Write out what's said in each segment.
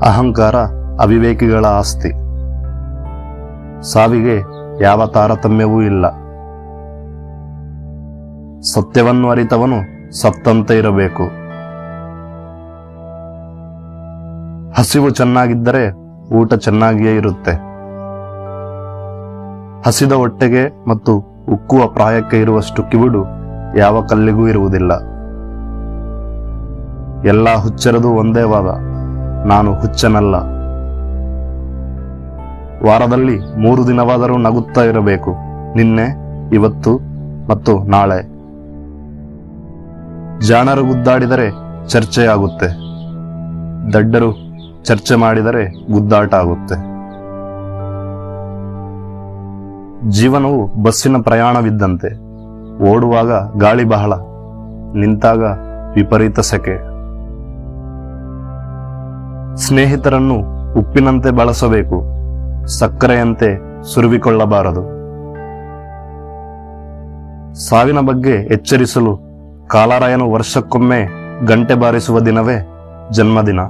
ಅಹಂಕಾರ ಅವಿವೇಕಿಗಳ ಆಸ್ತಿ. ಸಾವಿಗೆ ಯಾವ ತಾರತಮ್ಯವೂ ಇಲ್ಲ. ಸತ್ಯವನ್ನು ಅರಿತವನು ಸತ್ತಂತೆ ಇರಬೇಕು. ಹಸಿವು ಚೆನ್ನಾಗಿದ್ದರೆ ಊಟ ಚೆನ್ನಾಗಿಯೇ ಇರುತ್ತೆ. ಹಸಿದ ಹೊಟ್ಟೆಗೆ ಮತ್ತು ಉಕ್ಕುವ ಪ್ರಾಯಕ್ಕೆ ಇರುವಷ್ಟು ಕಿವುಡು ಯಾವ ಕಲ್ಲಿಗೂ ಇರುವುದಿಲ್ಲ. ಎಲ್ಲ ಹುಚ್ಚರದು ಒಂದೇ ವಾದ, ನಾನು ಹುಚ್ಚನಲ್ಲ. ವಾರದಲ್ಲಿ 3 ದಿನವಾದರೂ ನಗುತ್ತಾ ಇರಬೇಕು, ನಿನ್ನೆ, ಇವತ್ತು ಮತ್ತು ನಾಳೆ. ಜಾಣರು ಗುದ್ದಾಡಿದರೆ ಚರ್ಚೆಯಾಗುತ್ತೆ, ದಡ್ಡರು ಚರ್ಚೆ ಮಾಡಿದರೆ ಗುದ್ದಾಟ ಆಗುತ್ತೆ. ಜೀವನವು ಬಸ್ಸಿನ ಪ್ರಯಾಣವಿದ್ದಂತೆ. ಓಡುವಾಗ ಗಾಳಿ ಬಹಳ, ನಿಂತಾಗ ವಿಪರೀತ ಸೆಕೆ. ಸ್ನೇಹಿತರನ್ನು ಉಪ್ಪಿನಂತೆ ಬಳಸಬೇಕು, ಸಕ್ಕರೆಯಂತೆ ಸುರುವಿಕೊಳ್ಳಬಾರದು. ಸಾವಿನ ಬಗ್ಗೆ ಎಚ್ಚರಿಸಲು ಕಾಲರಾಯನು ವರ್ಷಕ್ಕೊಮ್ಮೆ ಗಂಟೆ ಬಾರಿಸುವ ದಿನವೇ ಜನ್ಮದಿನ.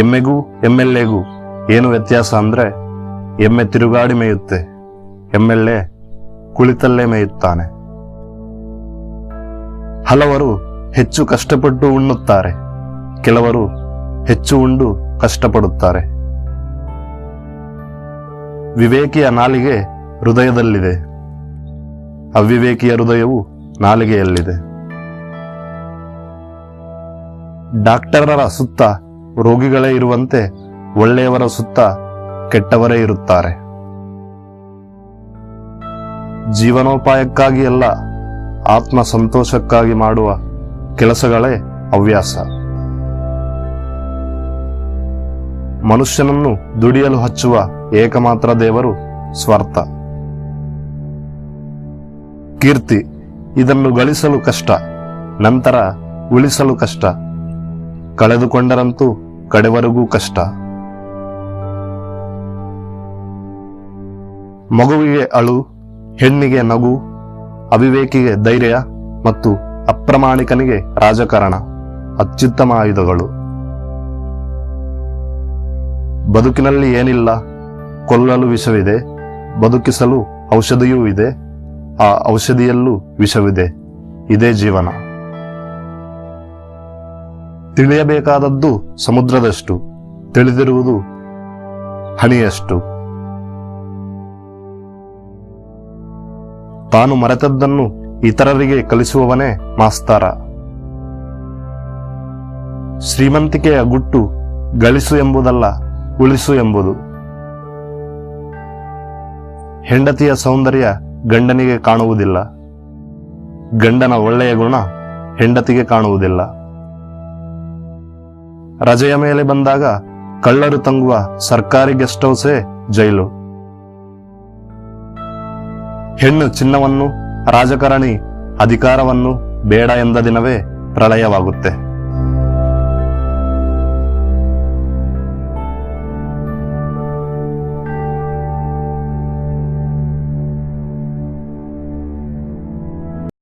ಎಮ್ಮೆಗೂ ಎಮ್ಮೆಲ್ಲೆಗೂ ಏನು ವ್ಯತ್ಯಾಸ ಅಂದ್ರೆ, ಎಮ್ಮೆ ತಿರುಗಾಡಿ ಮೇಯುತ್ತೆ, ಎಮ್ಮೆಲ್ಲೆ ಕುಳಿತಲ್ಲೇ ಮೇಯುತ್ತಾನೆ. ಹಲವರು ಹೆಚ್ಚು ಕಷ್ಟಪಟ್ಟು ಉಣ್ಣುತ್ತಾರೆ, ಕೆಲವರು ಹೆಚ್ಚು ಉಂಡು ಕಷ್ಟಪಡುತ್ತಾರೆ. ವಿವೇಕಿಯ ನಾಲಿಗೆ ಹೃದಯದಲ್ಲಿದೆ, ಅವಿವೇಕಿಯ ಹೃದಯವು ನಾಲಿಗೆಯಲ್ಲಿದೆ. ಡಾಕ್ಟರರ ಸುತ್ತ ರೋಗಿಗಳೇ ಇರುವಂತೆ ಒಳ್ಳೆಯವರ ಸುತ್ತ ಕೆಟ್ಟವರೇ ಇರುತ್ತಾರೆ. ಜೀವನೋಪಾಯಕ್ಕಾಗಿ ಅಲ್ಲ, ಆತ್ಮ ಸಂತೋಷಕ್ಕಾಗಿ ಮಾಡುವ ಕೆಲಸಗಳೇ ಹವ್ಯಾಸ. ಮನುಷ್ಯನನ್ನು ದುಡಿಯಲು ಹಚ್ಚುವ ಏಕಮಾತ್ರ ದೇವರು ಸ್ವಾರ್ಥ. ಕೀರ್ತಿ, ಇದನ್ನು ಗಳಿಸಲು ಕಷ್ಟ, ನಂತರ ಉಳಿಸಲು ಕಷ್ಟ, ಕಳೆದುಕೊಂಡರಂತೂ ಕಡೆವರೆಗೂ ಕಷ್ಟ. ಮಗುವಿಗೆ ಅಳು, ಹೆಣ್ಣಿಗೆ ನಗು, ಅವಿವೇಕಿಗೆ ಧೈರ್ಯ ಮತ್ತು ಅಪ್ರಾಮಾಣಿಕನಿಗೆ ರಾಜಕಾರಣ ಅತ್ಯುತ್ತಮ ಆಯುಧಗಳು. ಬದುಕಿನಲ್ಲಿ ಏನಿಲ್ಲ, ಕೊಲ್ಲಲು ವಿಷವಿದೆ, ಬದುಕಿಸಲು ಔಷಧಿಯೂ ಇದೆ, ಆ ಔಷಧಿಯಲ್ಲೂ ವಿಷವಿದೆ. ಇದೇ ಜೀವನ. ತಿಳಿಯಬೇಕಾದದ್ದು ಸಮುದ್ರದಷ್ಟು, ತಿಳಿದಿರುವುದು ಹನಿಯಷ್ಟು. ತಾನು ಮರೆತದ್ದನ್ನು ಇತರರಿಗೆ ಕಲಿಸುವವನೇ ಮಾಸ್ತರ. ಶ್ರೀಮಂತಿಕೆಯ ಗುಟ್ಟು ಗಳಿಸು ಎಂಬುದಲ್ಲ, ಉಳಿಸು ಎಂಬುದು. ಹೆಂಡತಿಯ ಸೌಂದರ್ಯ ಗಂಡನಿಗೆ ಕಾಣುವುದಿಲ್ಲ, ಗಂಡನ ಒಳ್ಳೆಯ ಗುಣ ಹೆಂಡತಿಗೆ ಕಾಣುವುದಿಲ್ಲ. ರಜೆಯ ಮೇಲೆ ಬಂದಾಗ ಕಳ್ಳರು ತಂಗುವ ಸರ್ಕಾರಿ ಗೆಸ್ಟ್ ಹೌಸೇ ಜೈಲು. ಹೆಣ್ಣು ಚಿನ್ನವನ್ನು, ರಾಜಕಾರಣಿ ಅಧಿಕಾರವನ್ನು ಬೇಡ ಎಂದ ದಿನವೇ ಪ್ರಳಯವಾಗುತ್ತೆ.